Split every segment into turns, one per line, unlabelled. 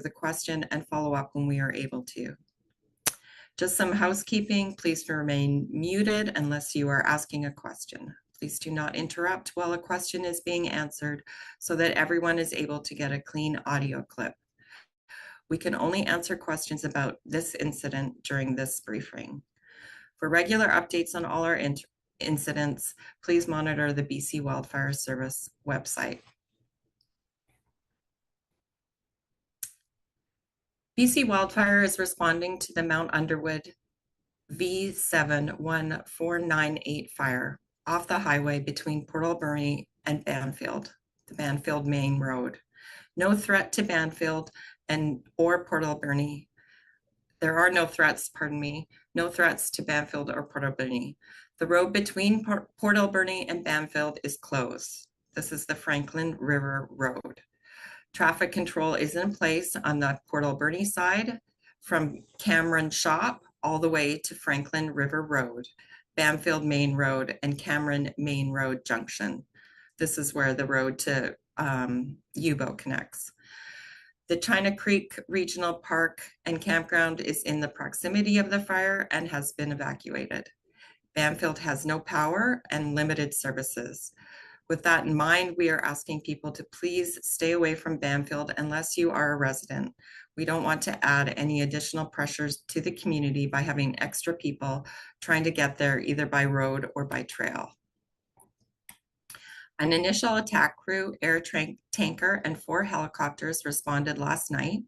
the question and follow up when we are able to. Just some housekeeping, please remain muted unless you are asking a question. Please do not interrupt while a question is being answered so that everyone is able to get a clean audio clip. We can only answer questions about this incident during this briefing. For regular updates on all our incidents, please monitor the BC Wildfire Service website. BC Wildfire is responding to the Mount Underwood V71498 fire off the highway between Port Alberni and Banfield, the Banfield Main Road. No threat to Banfield or Port Alberni. There are no threats, no threats to Banfield or Port Alberni. The road between Port Alberni and Banfield is closed. This is the Franklin River Road. Traffic control is in place on the Port Alberni side from Cameron Shop all the way to Franklin River Road, Banfield Main Road, and Cameron Main Road Junction. This is where the road to U-boat connects. The China Creek Regional Park and Campground is in the proximity of the fire and has been evacuated. Banfield has no power and limited services. With that in mind, we are asking people to please stay away from Banfield unless you are a resident. We don't want to add any additional pressures to the community by having extra people trying to get there either by road or by trail. An initial attack crew, air tanker, and 4 helicopters responded last night,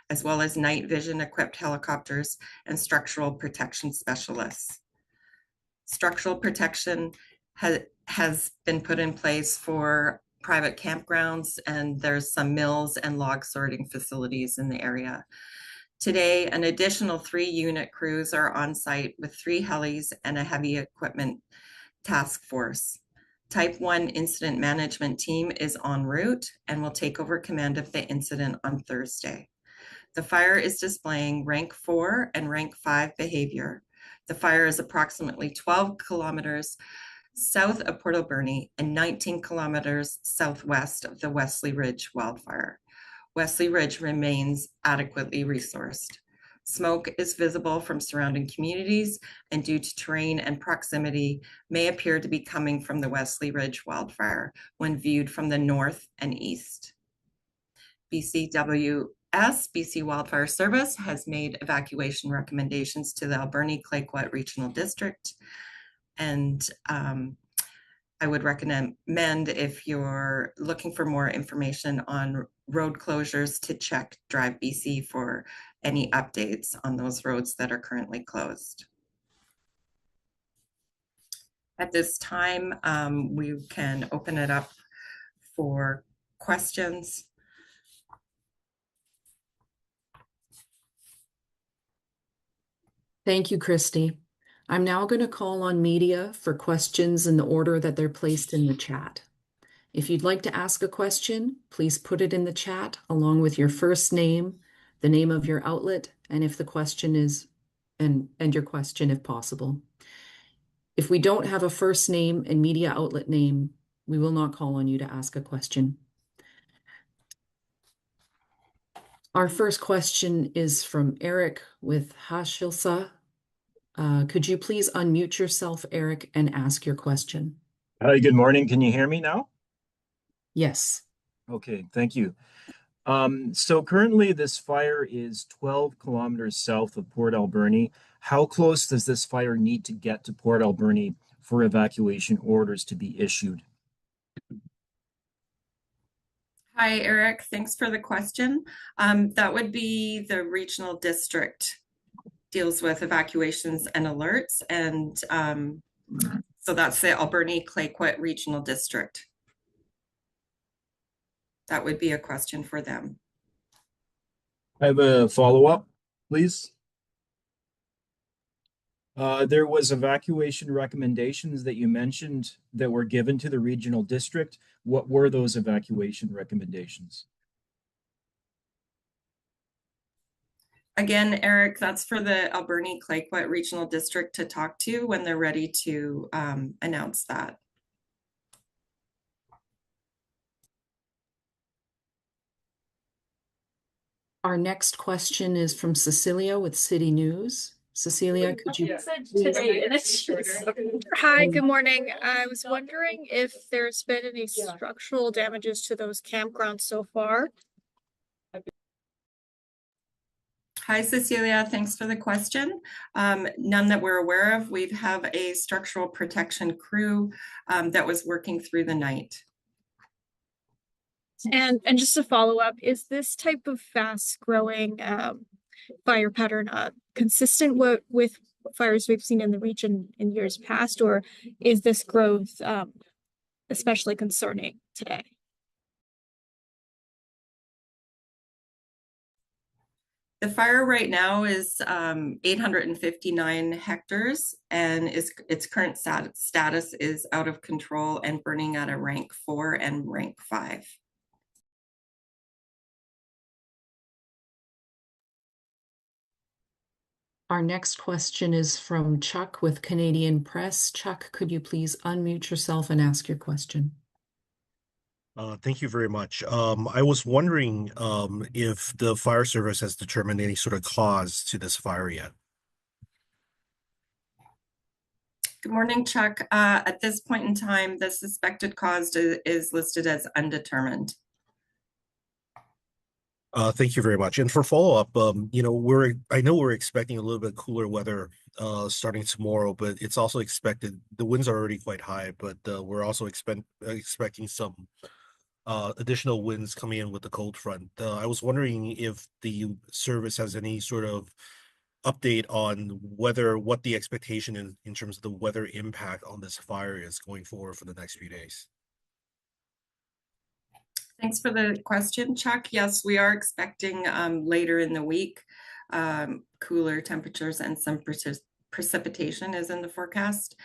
as well as night vision equipped helicopters and structural protection specialists. Structural protection has been put in place for private campgrounds, and there's some mills and log sorting facilities in the area. Today, an additional 3 unit crews are on site with 3 helis and a heavy equipment task force. Type 1 incident management team is en route and will take over command of the incident on Thursday. The fire is displaying rank 4 and rank 5 behavior. The fire is approximately 12 kilometers south of Port Alberni and 19 kilometers southwest of the Wesley Ridge wildfire. Wesley Ridge remains adequately resourced. Smoke is visible from surrounding communities and due to terrain and proximity may appear to be coming from the Wesley Ridge wildfire when viewed from the north and east. BC Wildfire Service has made evacuation recommendations to the Alberni-Clayoquot Regional District. And I would recommend, if you're looking for more information on road closures, to check Drive BC for any updates on those roads that are currently closed. At this time, we can open it up for questions.
Thank you, Christi. I'm now going to call on media for questions in the order that they're placed in the chat. If you'd like to ask a question, please put it in the chat along with your first name, the name of your outlet, and if the question is, and your question if possible. If we don't have a first name and media outlet name, we will not call on you to ask a question. Our first question is from Eric with Hashilsa. Could you please unmute yourself, Eric, and ask your question?
Hi, good morning. Can you hear me now?
Yes.
Okay, thank you. So currently this fire is 12 kilometers south of Port Alberni. How close does this fire need to get to Port Alberni for evacuation orders to be issued?
Hi, Eric. Thanks for the question. That would be the regional district deals with evacuations and alerts. And so that's the Alberni-Clayoquot Regional District. That would be a question for them.
I have a follow-up, please. There was evacuation recommendations that you mentioned that were given to the regional district. What were those evacuation recommendations?
Again, Eric, that's for the Alberni-Clayoquot Regional District to talk to when they're ready to announce that.
Our next question is from Cecilia with City News. Cecilia, could you please...
Hi, good morning. I was wondering if there's been any structural damages to those campgrounds so far.
Hi, Cecilia. Thanks for the question. None that we're aware of. We have a structural protection crew that was working through the night.
And just to follow up, is this type of fast growing fire pattern consistent with fires we've seen in the region in years past, or is this growth especially concerning today?
The fire right now is 859 hectares, and its current status is out of control and burning at a rank 4 and rank 5.
Our next question is from Chuck with Canadian Press. Chuck, could you please unmute yourself and ask your question?
Thank you very much. I was wondering if the fire service has determined any sort of cause to this fire yet.
Good morning, Chuck. At this point in time, the suspected cause is listed as undetermined.
Thank you very much. And for follow-up, I know we're expecting a little bit cooler weather starting tomorrow, but it's also expected, the winds are already quite high, but we're also expecting some additional winds coming in with the cold front. I was wondering if the service has any sort of update on what the expectation in terms of the weather impact on this fire is going forward for the next few days.
Thanks for the question, Chuck. Yes, we are expecting later in the week cooler temperatures and some precipitation is in the forecast.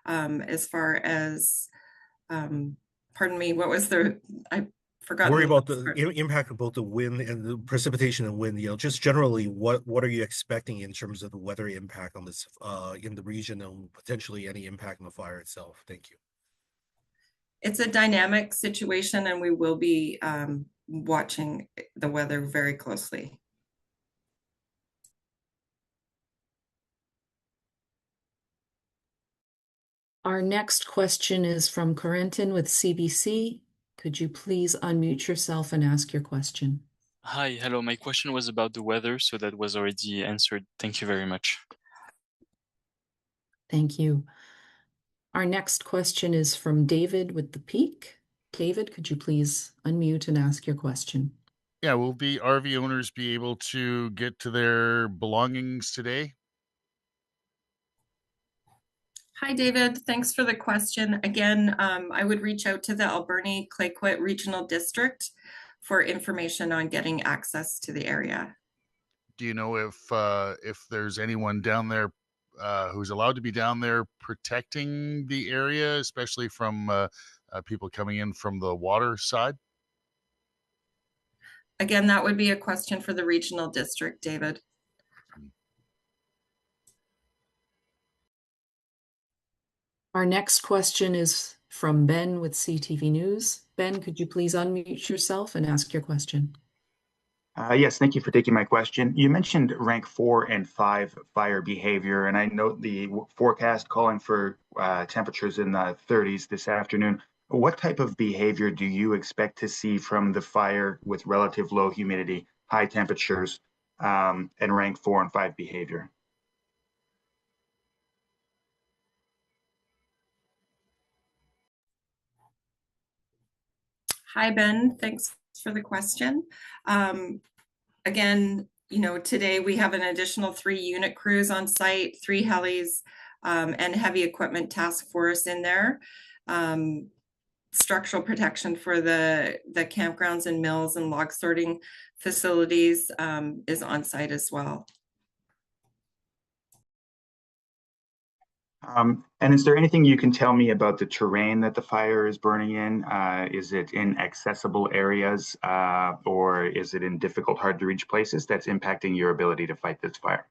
As far as, pardon me, what was I forgot.
Worry about the impact of both the wind and the precipitation and wind. Just generally, what are you expecting in terms of the weather impact on this in the region and potentially any impact on the fire itself? Thank you.
It's a dynamic situation, and we will be watching the weather very closely.
Our next question is from Corentin with CBC. Could you please unmute yourself and ask your question?
Hi, hello. My question was about the weather, so that was already answered. Thank you very much.
Thank you. Our next question is from David with The Peak. David, could you please unmute and ask your question?
Yeah, will the RV owners be able to get to their belongings today?
Hi, David. Thanks for the question. Again, I would reach out to the Alberni-Clayoquot Regional District for information on getting access to the area.
Do you know if there's anyone down there who's allowed to be down there protecting the area, especially from people coming in from the water side?
Again, that would be a question for the regional district, David.
Our next question is from Ben with CTV News. Ben, could you please unmute yourself and ask your question?
Yes, thank you for taking my question. You mentioned rank 4 and 5 fire behavior, and I note the forecast calling for temperatures in the 30s this afternoon. What type of behavior do you expect to see from the fire with relative low humidity, high temperatures, and rank 4 and 5 behavior?
Hi, Ben. Thanks for the question. Again, today we have an additional 3 unit crews on site, 3 helis, and heavy equipment task force in there. Structural protection for the campgrounds and mills and log sorting facilities is on site as well.
And is there anything you can tell me about the terrain that the fire is burning in? Is it in accessible areas or is it in difficult, hard to reach places that's impacting your ability to fight this fire?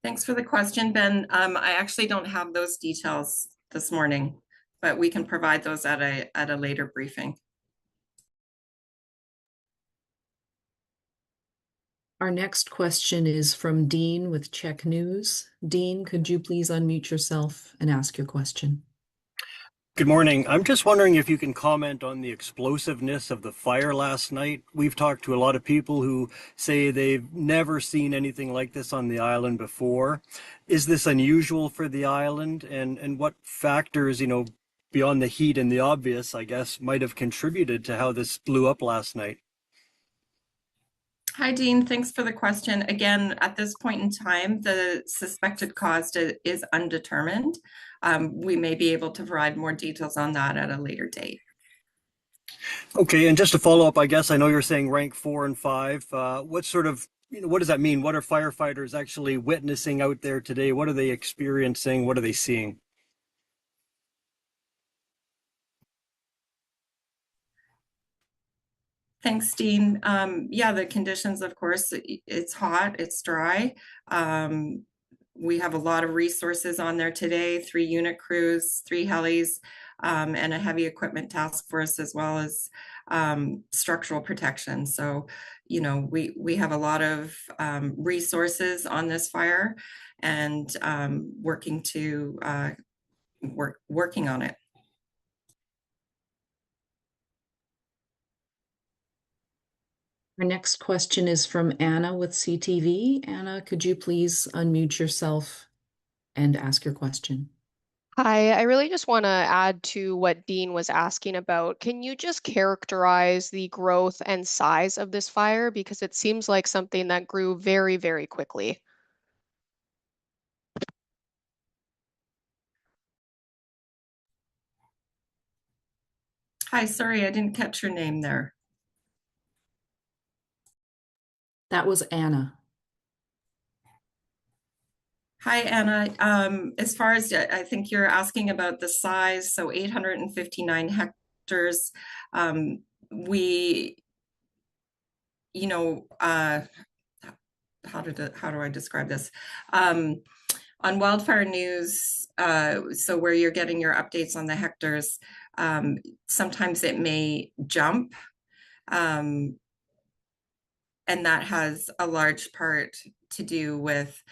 Thanks for the question, Ben. I actually don't have those details this morning, but we can provide those at a later briefing.
Our next question is from Dean with Czech News. Dean, could you please unmute yourself and ask your question?
Good morning. I'm just wondering if you can comment on the explosiveness of the fire last night. We've talked to a lot of people who say they've never seen anything like this on the island before. Is this unusual for the island? And what factors, beyond the heat and the obvious, I guess, might have contributed to how this blew up last night?
Hi, Dean. Thanks for the question. Again, at this point in time, the suspected cause is undetermined. We may be able to provide more details on that at a later date.
Okay, and just to follow up, I guess I know you're saying rank 4 and 5. What sort of, what does that mean? What are firefighters actually witnessing out there today? What are they experiencing? What are they seeing?
Thanks, Dean. Yeah, the conditions, of course, it's hot, it's dry. We have a lot of resources on there today, 3 unit crews, 3 helis, and a heavy equipment task force, as well as structural protection. So, we have a lot of resources on this fire and working on it.
Our next question is from Anna with CTV. Anna, could you please unmute yourself and ask your question?
Hi, I really just want to add to what Dean was asking about. Can you just characterize the growth and size of this fire? Because it seems like something that grew very, very quickly.
Hi, sorry, I didn't catch your name there.
That was Anna.
Hi, Anna. As far as I think you're asking about the size, so 859 hectares. How do I describe this? On Wildfire News, so where you're getting your updates on the hectares, sometimes it may jump. And that has a large part to do with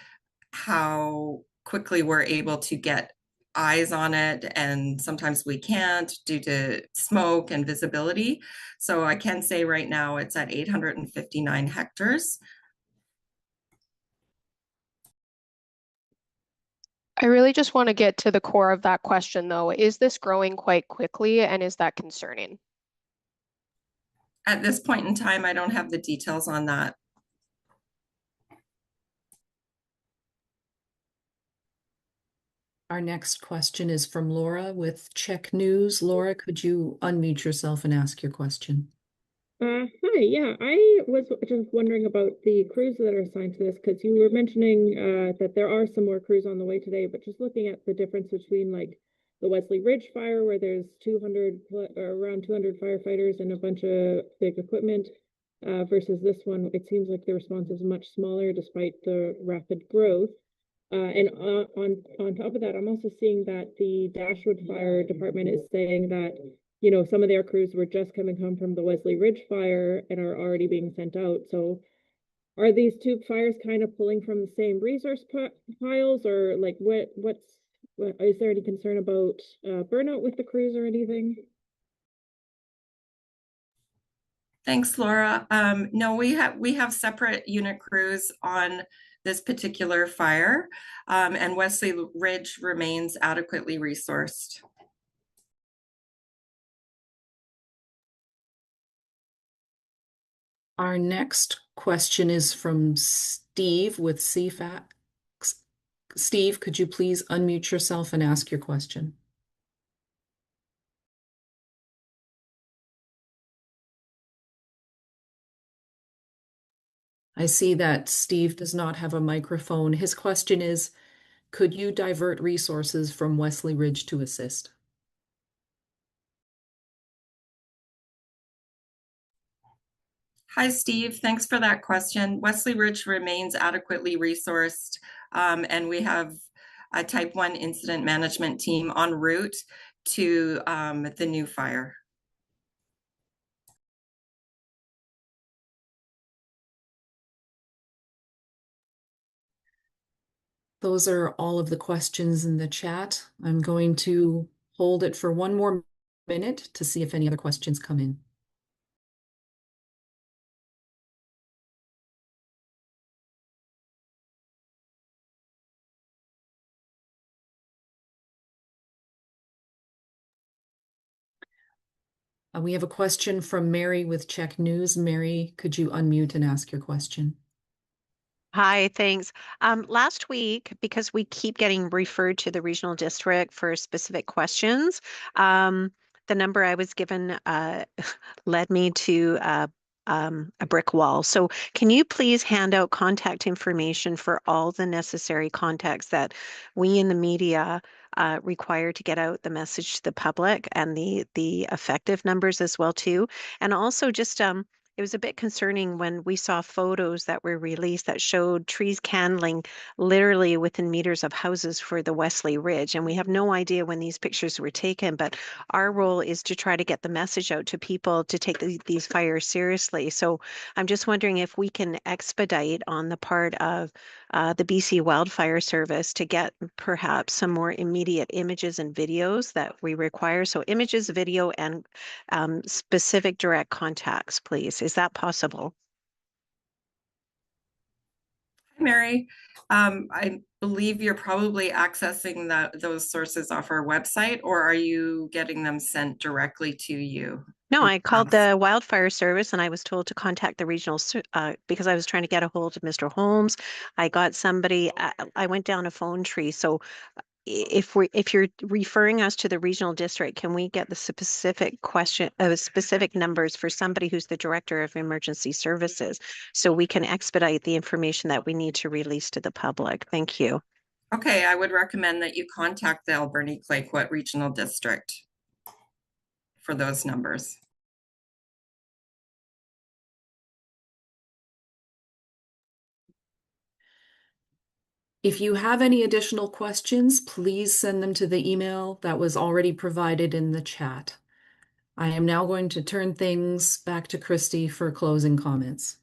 how quickly we're able to get eyes on it, and sometimes we can't due to smoke and visibility. So I can say right now it's at 859 hectares.
I really just want to get to the core of that question, though. Is this growing quite quickly, and is that concerning?
At this point in time, I don't have the details on that.
Our next question is from Laura with Czech News. Laura, could you unmute yourself and ask your question?
Hi, yeah, I was just wondering about the crews that are assigned to this, because you were mentioning that there are some more crews on the way today, but just looking at the difference between like the Wesley Ridge fire, where there's around 200 firefighters and a bunch of big equipment, versus this one, it seems like the response is much smaller despite the rapid growth. And on top of that, I'm also seeing that the Dashwood Fire Department is saying that, some of their crews were just coming home from the Wesley Ridge fire and are already being sent out. So are these two fires kind of pulling from the same resource piles, or like is there any concern about burnout with the crews or anything?
Thanks, Laura. No, we have separate unit crews on this particular fire, and Wesley Ridge remains adequately resourced.
Our next question is from Steve with CFAX. Steve, could you please unmute yourself and ask your question? I see that Steve does not have a microphone. His question is, could you divert resources from Wesley Ridge to assist?
Hi, Steve. Thanks for that question. Wesley Ridge remains adequately resourced, and we have a Type 1 incident management team en route to the new fire.
Those are all of the questions in the chat. I'm going to hold it for one more minute to see if any other questions come in. We have a question from Mary with Czech News. Mary, could you unmute and ask your question?
Hi, thanks. Last week, because we keep getting referred to the regional district for specific questions, the number I was given led me to a brick wall. So can you please hand out contact information for all the necessary contacts that we in the media require to get out the message to the public, and the effective numbers as well too? And also just it was a bit concerning when we saw photos that were released that showed trees candling literally within meters of houses for the Wesley Ridge. And we have no idea when these pictures were taken, but our role is to try to get the message out to people to take these fires seriously. So I'm just wondering if we can expedite on the part of the BC Wildfire Service to get perhaps some more immediate images and videos that we require. So images, video, and specific direct contacts, please. Is that possible?
Hi, Mary. I believe you're probably accessing those sources off our website, or are you getting them sent directly to you?
No, I called the Wildfire Service and I was told to contact the regional because I was trying to get a hold of Mr. Holmes. I got somebody, I went down a phone tree. So if you're referring us to the regional district, can we get the specific specific numbers for somebody who's the director of emergency services so we can expedite the information that we need to release to the public? Thank you.
Okay, I would recommend that you contact the Alberni Clayoquot Regional District for those numbers.
If you have any additional questions, please send them to the email that was already provided in the chat. I am now going to turn things back to Christi for closing comments.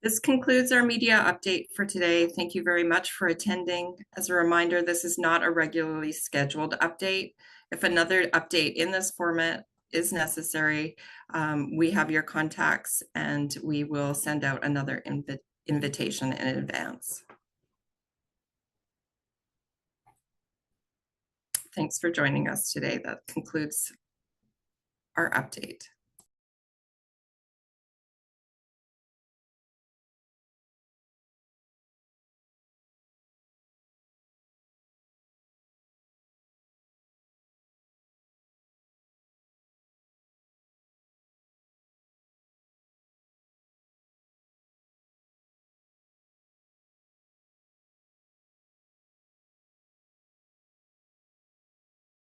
This concludes our media update for today. Thank you very much for attending. As a reminder, this is not a regularly scheduled update. If another update in this format is necessary, we have your contacts and we will send out another invitation in advance. Thanks for joining us today. That concludes our update.